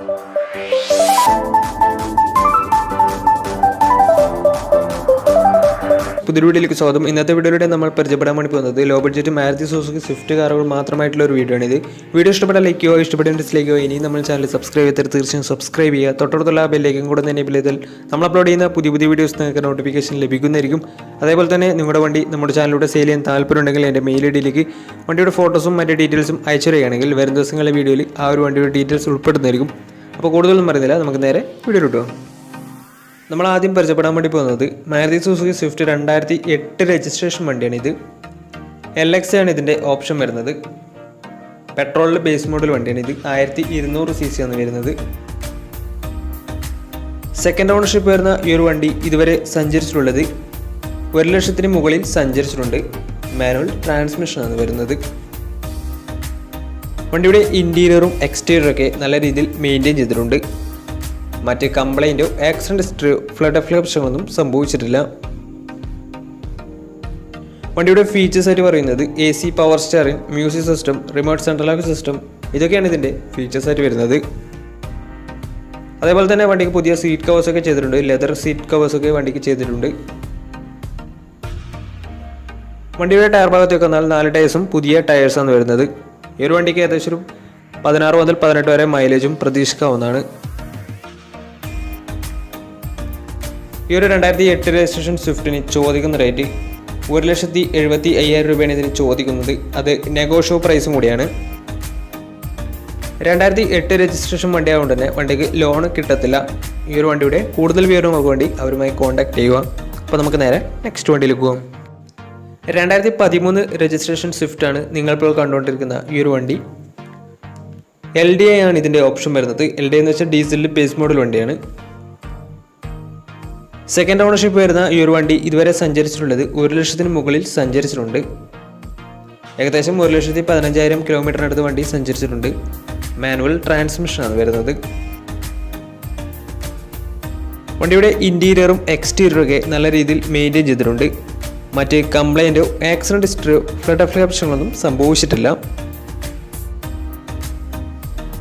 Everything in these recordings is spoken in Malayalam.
പുതിയ വീഡിയോയിലേക്ക് സ്വാഗതം. ഇന്നത്തെ വീഡിയോയിലൂടെ നമ്മൾ പരിചയപ്പെടാൻ വേണ്ടി പോകുന്നത് low budget Maruti Suzuki Swift കാറുകൾ മാത്രമായിട്ടുള്ള ഒരു വീഡിയോ ആണിത്. വീഡിയോ ഇഷ്ടപ്പെട്ടാൽ ലൈക്ക് ചെയ്യുക, ഇഷ്ടപ്പെട്ട ഡിസ്ലൈക്ക് ചെയ്യുക. ഇനി നമ്മൾ ചാനൽ സബ്സ്ക്രൈബ് ചെയ്തിട്ട് തീർച്ചയായും സബ്സ്ക്രൈബ് ചെയ്യുക. തൊട്ടടുത്തുള്ള ബെല്ലേക്കും കൂടെ തന്നെ എനേബിൾ ചെയ്താൽ നമ്മൾ അപ്ലോഡ് ചെയ്യുന്ന പുതിയ വീഡിയോസ് നിങ്ങൾക്ക് നോട്ടിഫിക്കേഷൻ ലഭിക്കുന്നതായിരിക്കും. അതേപോലെ തന്നെ നിങ്ങളുടെ വണ്ടി നമ്മുടെ ചാനലിലൂടെ സെയിൽ ചെയ്യാൻ താല്പര്യമുണ്ടെങ്കിൽ എൻ്റെ മെയിൽ ഐഡിയിലേക്ക് വണ്ടിയുടെ ഫോട്ടോസും മറ്റ് ഡീറ്റെയിൽസും അയച്ചു തരികയാണെങ്കിൽ വരും ദിവസങ്ങളിലെ വീഡിയോയിൽ ആ ഒരു വണ്ടിയുടെ ഡീറ്റെയിൽസ് ഉൾപ്പെടുന്നതായിരിക്കും. അപ്പോൾ കൂടുതലൊന്നും പറയുന്നില്ല, നമുക്ക് നേരെ വീഡിയോ കിട്ടുമോ. നമ്മൾ ആദ്യം പരിചയപ്പെടാൻ വേണ്ടി പോകുന്നത് മാരുതി സുസുക്കി സ്വിഫ്റ്റ് 2008 രജിസ്ട്രേഷൻ വണ്ടിയാണ്. ഇത് LX ആണ് ഇതിൻ്റെ ഓപ്ഷൻ വരുന്നത്. പെട്രോളിൽ ബേസ് മോഡൽ വണ്ടിയാണ്. ഇത് 1200 cc ആണ് വരുന്നത്. സെക്കൻഡ് ഓണർഷിപ്പ് വരുന്ന ഈ ഒരു വണ്ടി ഇതുവരെ സഞ്ചരിച്ചിട്ടുള്ളത് 1,00,000 മുകളിൽ സഞ്ചരിച്ചിട്ടുണ്ട്. മാനുവൽ ട്രാൻസ്മിഷനാണ് വരുന്നത്. വണ്ടിയുടെ ഇൻറ്റീരിയറും എക്സ്റ്റീരിയറൊക്കെ നല്ല രീതിയിൽ മെയിൻറ്റെയിൻ ചെയ്തിട്ടുണ്ട്. മറ്റ് കംപ്ലൈൻറ്റോ ആക്സിഡൻറ്റ് ഹിസ്റ്ററിയോ ഫ്ലഡ് പ്രശ്നങ്ങളൊന്നും സംഭവിച്ചിട്ടില്ല. വണ്ടിയുടെ ഫീച്ചേഴ്സ് ആയിട്ട് പറയുന്നത് AC power steering, music system, remote central lock system, ഇതൊക്കെയാണ് ഇതിൻ്റെ ഫീച്ചേഴ്സ് ആയിട്ട് വരുന്നത്. അതേപോലെ തന്നെ വണ്ടിക്ക് പുതിയ സീറ്റ് കവേഴ്സൊക്കെ ചെയ്തിട്ടുണ്ട്. ലെതർ സീറ്റ് കവേഴ്സൊക്കെ വണ്ടിക്ക് ചെയ്തിട്ടുണ്ട്. വണ്ടിയുടെ ടയർ ഭാഗത്തേക്ക് വന്നാൽ 4 ടയേഴ്സും പുതിയ ടയേഴ്സാണ് വരുന്നത്. ഈ ഒരു വണ്ടിക്ക് ഏകദേശം 16 മുതൽ 18 വരെ മൈലേജും പ്രതീക്ഷിക്കാവുന്നതാണ്. ഈ ഒരു 2008 രജിസ്ട്രേഷൻ സ്വിഫ്റ്റിന് ചോദിക്കുന്ന റേറ്റ് 1,75,000 രൂപയാണ് ഇതിന് ചോദിക്കുന്നത്. അത് നെഗോഷ്യോ പ്രൈസും കൂടിയാണ്. 2008 രജിസ്ട്രേഷൻ വണ്ടി ആയതുകൊണ്ട് തന്നെ വണ്ടിക്ക് ലോൺ കിട്ടത്തില്ല. ഈ ഒരു വണ്ടിയുടെ കൂടുതൽ വിവരങ്ങൾക്ക് വേണ്ടി അവരുമായി കോൺടാക്ട് ചെയ്യുക. അപ്പോൾ നമുക്ക് നേരെ നെക്സ്റ്റ് വണ്ടിയിലേക്ക് പോകാം. 2013 രജിസ്ട്രേഷൻ സ്വിഫ്റ്റാണ് നിങ്ങളിപ്പോൾ കണ്ടുകൊണ്ടിരിക്കുന്ന ഈ ഒരു വണ്ടി. LDI ആണ് ഇതിൻ്റെ ഓപ്ഷൻ വരുന്നത്. LDI എന്ന് വെച്ചാൽ ഡീസലിൽ ബേസ് മോഡൽ വണ്ടിയാണ്. സെക്കൻഡ് ഓണർഷിപ്പ് വരുന്ന ഈ ഒരു വണ്ടി ഇതുവരെ സഞ്ചരിച്ചിട്ടുള്ളത് 1,00,000 മുകളിൽ സഞ്ചരിച്ചിട്ടുണ്ട്. ഏകദേശം 1,15,000 കിലോമീറ്ററിനടുത്ത് വണ്ടി സഞ്ചരിച്ചിട്ടുണ്ട്. മാനുവൽ ട്രാൻസ്മിഷനാണ് വരുന്നത്. വണ്ടിയുടെ ഇൻറ്റീരിയറും എക്സ്റ്റീരിയറൊക്കെ നല്ല രീതിയിൽ മെയിൻറ്റെയിൻ ചെയ്തിട്ടുണ്ട്. മറ്റ് കംപ്ലൈൻറ്റോ ആക്സിഡൻറ്റ് ഹിസ്റ്ററിയോ ഫ്ലഡ് പ്രശ്നങ്ങളൊന്നും സംഭവിച്ചിട്ടില്ല.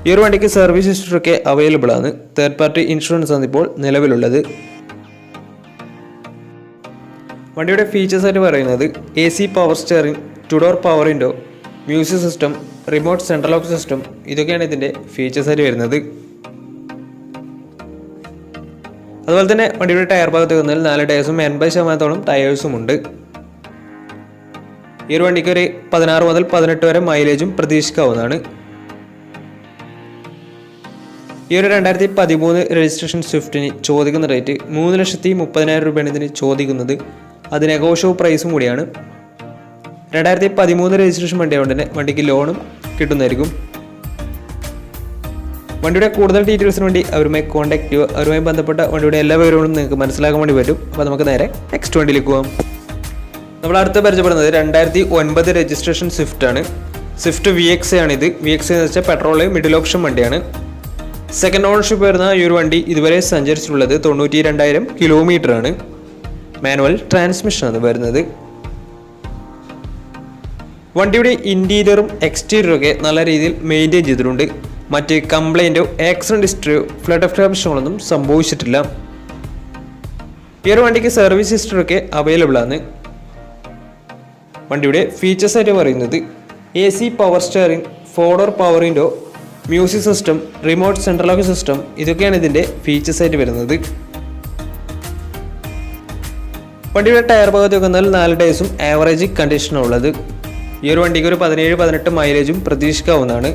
ഈ ഒരു വണ്ടിക്ക് സർവീസ് ഹിസ്റ്ററൊക്കെ അവൈലബിൾ ആണ്. തേർഡ് പാർട്ടി ഇൻഷുറൻസ് ആണ് ഇപ്പോൾ നിലവിലുള്ളത്. വണ്ടിയുടെ ഫീച്ചേഴ്സ് ആയിട്ട് പറയുന്നത് AC power steering, 2 door power window, music system, remote central lock system, ഇതൊക്കെയാണ് ഇതിൻ്റെ ഫീച്ചേഴ്സ് ആയിട്ട് വരുന്നത്. അതുപോലെ തന്നെ വണ്ടിയുടെ ടയർ ഭാഗത്ത് വന്നാൽ 4 ടയേഴ്സും 80% ടയേഴ്സും ഉണ്ട്. ഈ ഒരു വണ്ടിക്ക് ഒരു 16 മുതൽ 18 വരെ മൈലേജും പ്രതീക്ഷിക്കാവുന്നതാണ്. ഈ ഒരു 2013 രജിസ്ട്രേഷൻ സ്വിഫ്റ്റിന് ചോദിക്കുന്ന റേറ്റ് 3,30,000 രൂപയാണ് ഇതിന് ചോദിക്കുന്നത്. അത് നെഗോഷ്യോ പ്രൈസും കൂടിയാണ്. 2013 രജിസ്ട്രേഷൻ വണ്ടി ആയതുകൊണ്ട് തന്നെ വണ്ടിക്ക് ലോണും കിട്ടുന്നതായിരിക്കും. വണ്ടിയുടെ കൂടുതൽ ഡീറ്റെയിൽസിന് വേണ്ടി അവരുമായി കോൺടാക്ട് ചെയ്യുക. അവരുമായി ബന്ധപ്പെട്ട വണ്ടിയുടെ എല്ലാ വിവരങ്ങളും നിങ്ങൾക്ക് മനസ്സിലാക്കാൻ വേണ്ടി പറ്റും. അപ്പോൾ നമുക്ക് നേരെ നെക്സ്റ്റ് വണ്ടിയിലേക്ക് പോകാം. നമ്മൾ അടുത്ത് പരിചയപ്പെടുന്നത് 2009 രജിസ്ട്രേഷൻ സ്വിഫ്റ്റ് ആണ്. സ്വിഫ്റ്റ് VX ആണിത്. VX എന്ന് വെച്ചാൽ പെട്രോൾ മിഡിൽ ഓപ്ഷൻ വണ്ടിയാണ്. സെക്കൻഡ് ഓണർഷിപ്പ് വരുന്ന ഈ ഒരു വണ്ടി ഇതുവരെ സഞ്ചരിച്ചിട്ടുള്ളത് 92,000 കിലോമീറ്റർ ആണ്. മാനുവൽ ട്രാൻസ്മിഷനാണ് വരുന്നത്. വണ്ടിയുടെ ഇൻറ്റീരിയറും എക്സ്റ്റീരിയറൊക്കെ നല്ല രീതിയിൽ മെയിൻറ്റെയിൻ ചെയ്തിട്ടുണ്ട്. മറ്റ് കംപ്ലൈൻറ്റോ ആക്സിഡൻറ്റ് ഹിസ്റ്ററിയോ ഫ്ലഡ് പ്രശ്നങ്ങളൊന്നും സംഭവിച്ചിട്ടില്ല. ഈ ഒരു വണ്ടിക്ക് സർവീസ് ഹിസ്റ്ററൊക്കെ അവൈലബിൾ ആണ്. വണ്ടിയുടെ ഫീച്ചേഴ്സ് ആയിട്ട് പറയുന്നത് AC power steering, 4 door power window, music system, remote central lock system, ഇതൊക്കെയാണ് ഇതിൻ്റെ ഫീച്ചേഴ്സ് ആയിട്ട് വരുന്നത്. വണ്ടിയുടെ ടയർ ഭാഗത്തേക്ക് വന്നാൽ 4 ടയേഴ്സും ആവറേജ് കണ്ടീഷനാണ് ഉള്ളത്. ഈ ഒരു വണ്ടിക്ക് ഒരു 17-18 മൈലേജും പ്രതീക്ഷിക്കാവുന്നതാണ്.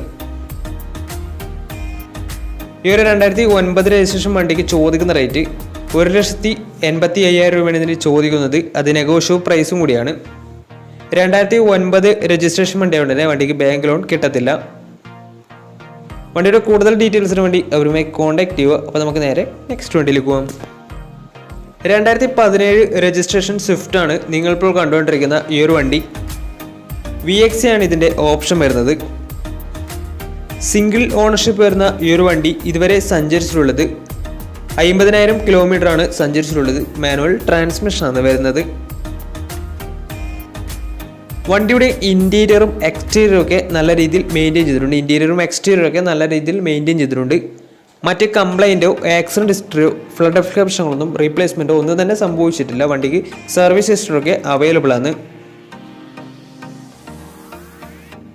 ഈ ഒരു 2009 രജിസ്ട്രേഷൻ വണ്ടിക്ക് ചോദിക്കുന്ന റേറ്റ് 1,85,000 രൂപയാണ് ഇതിന് ചോദിക്കുന്നത്. അത് നെഗോഷ്യോ പ്രൈസും കൂടിയാണ്. 2009 രജിസ്ട്രേഷൻ വണ്ടി ആയതുകൊണ്ട് തന്നെ വണ്ടിക്ക് ബാങ്ക് ലോൺ കിട്ടത്തില്ല. വണ്ടിയുടെ കൂടുതൽ ഡീറ്റെയിൽസിന് വേണ്ടി അവരുമായി കോൺടാക്ട് ചെയ്യുക. അപ്പോൾ നമുക്ക് നേരെ നെക്സ്റ്റ് വണ്ടിയിലേക്ക് പോകാം. 2017 രജിസ്ട്രേഷൻ സ്വിഫ്റ്റ് ആണ് നിങ്ങളിപ്പോൾ കണ്ടുകൊണ്ടിരിക്കുന്ന ഈ ഒരു വണ്ടി. VX ആണ് ഇതിൻ്റെ ഓപ്ഷൻ വരുന്നത്. സിംഗിൾ ഓണർഷിപ്പ് വരുന്ന ഈ ഒരു വണ്ടി ഇതുവരെ സഞ്ചരിച്ചിട്ടുള്ളത് 50,000 കിലോമീറ്റർ ആണ് സഞ്ചരിച്ചിട്ടുള്ളത്. മാനുവൽ ട്രാൻസ്മിഷനാണ് വരുന്നത്. വണ്ടിയുടെ ഇൻറ്റീരിയറും എക്സ്റ്റീരിയറും ഒക്കെ നല്ല രീതിയിൽ മെയിൻറ്റെയിൻ ചെയ്തിട്ടുണ്ട്. മറ്റ് കംപ്ലൈൻറ്റോ ആക്സിഡൻറ്റ് ഹിസ്റ്ററിയോ ഫ്ലഡ് പ്രശ്നങ്ങളൊന്നും റീപ്ലേസ്മെൻറ്റോ ഒന്നും തന്നെ സംഭവിച്ചിട്ടില്ല. വണ്ടിക്ക് സർവീസ് ഹിസ്റ്ററൊക്കെ അവൈലബിൾ ആണ്.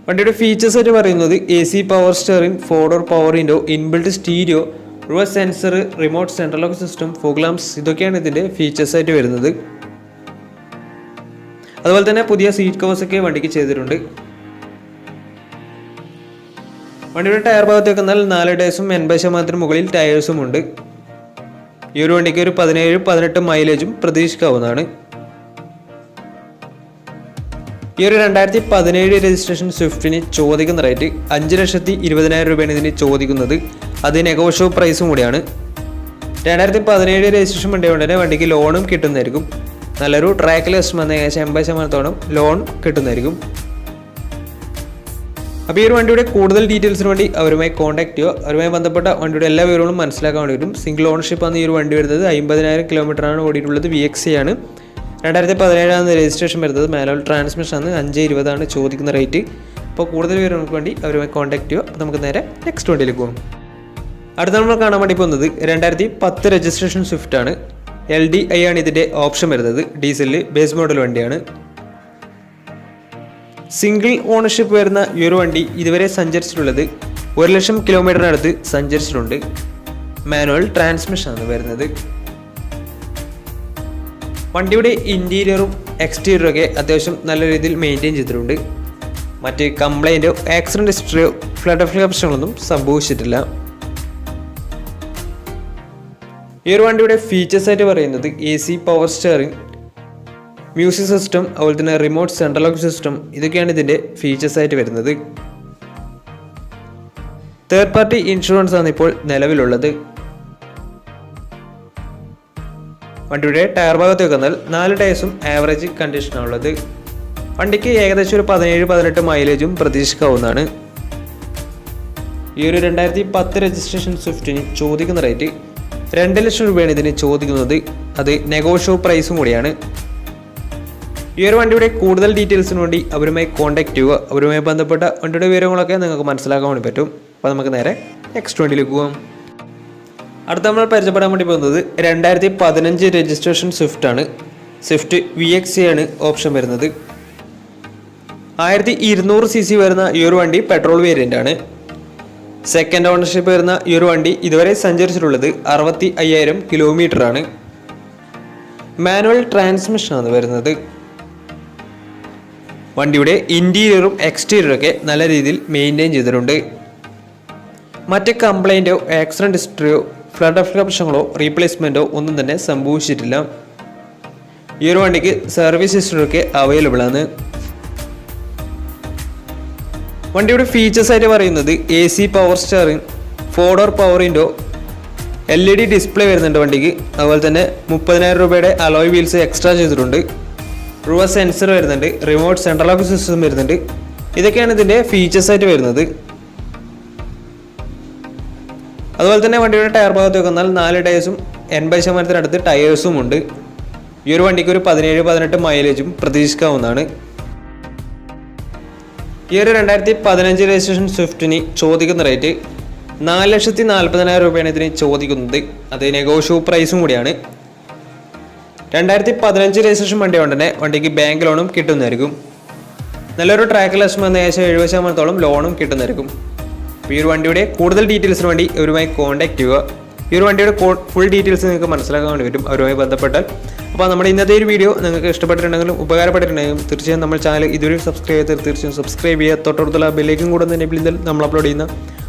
വണ്ടിയുടെ ഫീച്ചേഴ്സ് ആയിട്ട് പറയുന്നത് AC power steering, 4 door power window, inbuilt stereo, reverse sensor, remote central lock system, fog lamps, ഇതൊക്കെയാണ് ഇതിൻ്റെ ഫീച്ചേഴ്സ് ആയിട്ട് വരുന്നത്. അതുപോലെ തന്നെ പുതിയ സീറ്റ് കവേഴ്സൊക്കെ വണ്ടിക്ക് ചെയ്തിട്ടുണ്ട്. വണ്ടിയുടെ ടയർ ഭാഗത്തേക്ക് വന്നാൽ 4 ടയേഴ്സും 80% മുകളിൽ ടയേഴ്സും ഉണ്ട്. ഈ ഒരു വണ്ടിക്ക് ഒരു 17-18 മൈലേജും പ്രതീക്ഷിക്കാവുന്നതാണ്. ഈ ഒരു 2017 രജിസ്ട്രേഷൻ സ്വിഫ്റ്റിന് ചോദിക്കുന്ന റേറ്റ് 5,20,000 രൂപയാണ് ഇതിന് ചോദിക്കുന്നത്. അത് നെഗോഷ്യബിൾ പ്രൈസും കൂടിയാണ്. 2017 രജിസ്ട്രേഷൻ വണ്ടി കൊണ്ട് തന്നെ വണ്ടിക്ക് ലോണും കിട്ടുന്നതായിരിക്കും. നല്ലൊരു ട്രാക്ക് ലിസ്റ്റ് വന്ന ഏകദേശം 80% ലോൺ കിട്ടുന്നതായിരിക്കും. അപ്പോൾ ഈ ഒരു വണ്ടിയുടെ കൂടുതൽ ഡീറ്റെയിൽസിന് വേണ്ടി അവരുമായി കോൺടാക്ട് ചെയ്യുക. അവരുമായി ബന്ധപ്പെട്ട വണ്ടിയുടെ എല്ലാ വിവരങ്ങളും മനസ്സിലാക്കാൻ വേണ്ടി വരും. സിംഗിൾ ഓണർഷിപ്പ് ആണ് ഈ ഒരു വണ്ടി വരുന്നത്. 50,000 കിലോമീറ്ററാണ് ഓടിയിട്ടുള്ളത്. VXC ആണ്. 2017 രജിസ്ട്രേഷൻ വരുന്നത്. മാനുവൽ ട്രാൻസ്മിഷൻ ആണ്. 5,20,000 ചോദിക്കുന്ന റേറ്റ്. അപ്പോൾ കൂടുതൽ വിവരങ്ങൾക്ക് വേണ്ടി അവരുമായി കോൺടാക്ട് ചെയ്യുക. അപ്പോൾ നമുക്ക് നേരെ നെക്സ്റ്റ് വണ്ടിയിലേക്ക് പോകും. അടുത്ത നമ്മൾ കാണാൻ വേണ്ടി പോകുന്നത് 2010 രജിസ്ട്രേഷൻ സ്വിഫ്റ്റ് ആണ്. LDI ആണ് ഇതിൻ്റെ ഓപ്ഷൻ വരുന്നത്. ഡീസലിൽ ബേസ് മോഡൽ വണ്ടിയാണ്. സിംഗിൾ ഓണർഷിപ്പ് വരുന്ന ഈ ഒരു വണ്ടി ഇതുവരെ സഞ്ചരിച്ചിട്ടുള്ളത് 1,00,000 കിലോമീറ്ററിനടുത്ത് സഞ്ചരിച്ചിട്ടുണ്ട്. മാനുവൽ ട്രാൻസ്മിഷൻ ആണ് വരുന്നത്. വണ്ടിയുടെ ഇൻറ്റീരിയറും എക്സ്റ്റീരിയറും ഒക്കെ അത്യാവശ്യം നല്ല രീതിയിൽ മെയിൻറ്റെയിൻ ചെയ്തിട്ടുണ്ട്. മറ്റ് കംപ്ലൈൻറ്റോ ആക്സിഡൻറ്റ് ഹിസ്റ്ററിയോ ഫ്ലഡ് പ്രശ്നങ്ങളൊന്നും സംഭവിച്ചിട്ടില്ല. ഈ ഒരു വണ്ടിയുടെ ഫീച്ചേഴ്സ് ആയിട്ട് പറയുന്നത് AC power steering, music system, അതുപോലെ തന്നെ റിമോട്ട് സെൻട്രൽ ലോക്ക് സിസ്റ്റം, ഇതൊക്കെയാണ് ഇതിൻ്റെ ഫീച്ചേഴ്സ് ആയിട്ട് വരുന്നത്. തേർഡ് പാർട്ടി ഇൻഷുറൻസ് ആണ് ഇപ്പോൾ നിലവിലുള്ളത്. വണ്ടിയുടെ ടയർ ഭാഗത്തേക്ക് വന്നാൽ 4 ടയേഴ്സും ആവറേജ് കണ്ടീഷനാണുള്ളത്. വണ്ടിക്ക് ഏകദേശം ഒരു 17-18 മൈലേജും പ്രതീക്ഷിക്കാവുന്നതാണ്. ഈ ഒരു 2010 രജിസ്ട്രേഷൻ സ്വിഫ്റ്റിന് ചോദിക്കുന്ന റേറ്റ് 2,00,000 രൂപയാണ് ഇതിന് ചോദിക്കുന്നത്. അത് നെഗോഷ്യബിൾ പ്രൈസും കൂടിയാണ്. ഈ ഒരു വണ്ടിയുടെ കൂടുതൽ ഡീറ്റെയിൽസിന് വേണ്ടി അവരുമായി കോൺടാക്ട് ചെയ്യുക. അവരുമായി ബന്ധപ്പെട്ട വണ്ടിയുടെ വിവരങ്ങളൊക്കെ നിങ്ങൾക്ക് മനസ്സിലാക്കാൻ വേണ്ടി പറ്റും. അപ്പോൾ നമുക്ക് നേരെ നെക്സ്റ്റ് വണ്ടിയിലേക്ക് പോകാം. അടുത്ത നമ്മൾ പരിചയപ്പെടാൻ വേണ്ടി പോകുന്നത് 2015 രജിസ്ട്രേഷൻ സ്വിഫ്റ്റ് ആണ്. സ്വിഫ്റ്റ് VXC ആണ് ഓപ്ഷൻ വരുന്നത്. 1200 cc വരുന്ന ഈ ഒരു വണ്ടി പെട്രോൾ വേരിയൻ്റ് ആണ്. സെക്കൻഡ് ഓണർഷിപ്പ് വരുന്ന ഈ ഒരു വണ്ടി ഇതുവരെ സഞ്ചരിച്ചിട്ടുള്ളത് 65,000 കിലോമീറ്ററാണ്. മാനുവൽ ട്രാൻസ്മിഷനാണ് വരുന്നത്. വണ്ടിയുടെ ഇൻറ്റീരിയറും എക്സ്റ്റീരിയറും ഒക്കെ നല്ല രീതിയിൽ മെയിൻറ്റെയിൻ ചെയ്തിട്ടുണ്ട്. മറ്റ് കംപ്ലൈൻറ്റോ ആക്സിഡൻറ്റ് ഹിസ്റ്ററിയോ ഫ്ലഡ് പ്രശ്നങ്ങളോ റീപ്ലേസ്മെൻറ്റോ ഒന്നും തന്നെ സംഭവിച്ചിട്ടില്ല. ഈ ഒരു വണ്ടിക്ക് സർവീസ് ഹിസ്റ്ററിയൊക്കെ അവൈലബിൾ ആണ്. വണ്ടിയുടെ ഫീച്ചേഴ്സ് ആയിട്ട് പറയുന്നത് AC power steering, 4 door power window, LED display വരുന്നുണ്ട് വണ്ടിക്ക്. അതുപോലെ തന്നെ 30,000 രൂപയുടെ അലോയ് വീൽസ് എക്സ്ട്രാ ചെയ്തിട്ടുണ്ട്. റിവേഴ്സ് സെൻസർ വരുന്നുണ്ട്. റിമോട്ട് സെൻട്രൽ ലോക്ക് സിസ്റ്റം വരുന്നുണ്ട്. ഇതൊക്കെയാണ് ഇതിൻ്റെ ഫീച്ചേഴ്സ് ആയിട്ട് വരുന്നത്. അതുപോലെ തന്നെ വണ്ടിയുടെ ടയർ ഭാഗത്തേക്ക് വന്നാൽ 4 ടയേഴ്സും 80% ടയേഴ്സും ഉണ്ട്. ഈ ഒരു വണ്ടിക്ക് ഒരു 17-18 മൈലേജും പ്രതീക്ഷിക്കാവുന്നതാണ്. ഈ ഒരു 2015 രജിസ്ട്രേഷൻ സ്വിഫ്റ്റിന് ചോദിക്കുന്ന റേറ്റ് 4,40,000 രൂപയാണ് ഇതിന് ചോദിക്കുന്നത്. അത് നെഗോഷ്യബിൾ പ്രൈസും കൂടിയാണ്. 2015 രജിസ്ട്രേഷൻ വണ്ടി കൊണ്ട് തന്നെ വണ്ടിക്ക് ബാങ്ക് ലോണും കിട്ടുന്നതായിരിക്കും. നല്ലൊരു ട്രാക്ക് ലക്ഷം വന്ന ഏകദേശം 70% ലോണും കിട്ടുന്നതായിരിക്കും. ഈ ഒരു വണ്ടിയുടെ കൂടുതൽ ഡീറ്റെയിൽസിന് വേണ്ടി അവരുമായി കോൺടാക്ട് ചെയ്യുക. ഈ ഒരു വണ്ടിയുടെ ഫുൾ ഡീറ്റെയിൽസ് നിങ്ങൾക്ക് മനസ്സിലാക്കാൻ വേണ്ടി വരും അവരുമായി ബന്ധപ്പെട്ടാൽ. അപ്പോൾ നമ്മുടെ ഇന്നത്തെ ഒരു വീഡിയോ നിങ്ങൾക്ക് ഇഷ്ടപ്പെട്ടിട്ടുണ്ടെങ്കിലും ഉപകാരപ്പെട്ടിട്ടുണ്ടെങ്കിലും തീർച്ചയായും നമ്മൾ ചാനൽ ഇതുവരെ സബ്സ്ക്രൈബ് ചെയ്ത് തീർച്ചയായും സബ്സ്ക്രൈബ് ചെയ്യുക. തൊട്ടടുത്തുള്ള ബെല്ലേക്കും കൂടെ തന്നെ നമ്മൾ അപ്ലോഡ് ചെയ്യുന്ന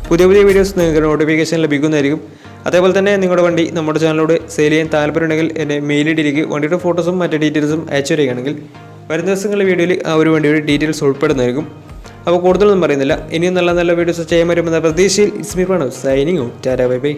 പുതിയ വീഡിയോസ് നിങ്ങൾക്ക് നോട്ടിഫിക്കേഷൻ ലഭിക്കുന്നതായിരിക്കും. അതേപോലെ തന്നെ നിങ്ങളുടെ വണ്ടി നമ്മുടെ ചാനലിലൂടെ സെയിൽ ചെയ്യാൻ താല്പര്യമുണ്ടെങ്കിൽ എൻ്റെ മെയിൽ ഐഡിയിലേക്ക് വണ്ടിയുടെ ഫോട്ടോസും മറ്റ് ഡീറ്റെയിൽസും അയച്ചു തരികയാണെങ്കിൽ വരുന്ന ദിവസങ്ങളിലെ വീഡിയോയിൽ ആ ഒരു വണ്ടിയുടെ ഡീറ്റെയിൽസ് ഉൾപ്പെടുന്നതായിരിക്കും. അപ്പോൾ കൂടുതലൊന്നും പറയുന്നില്ല. ഇനിയും നല്ല വീഡിയോസ് ചെയ്യാൻ പറ്റുമെന്ന പ്രതീക്ഷയിൽ it's me Pranav signing out. Tata bye bye.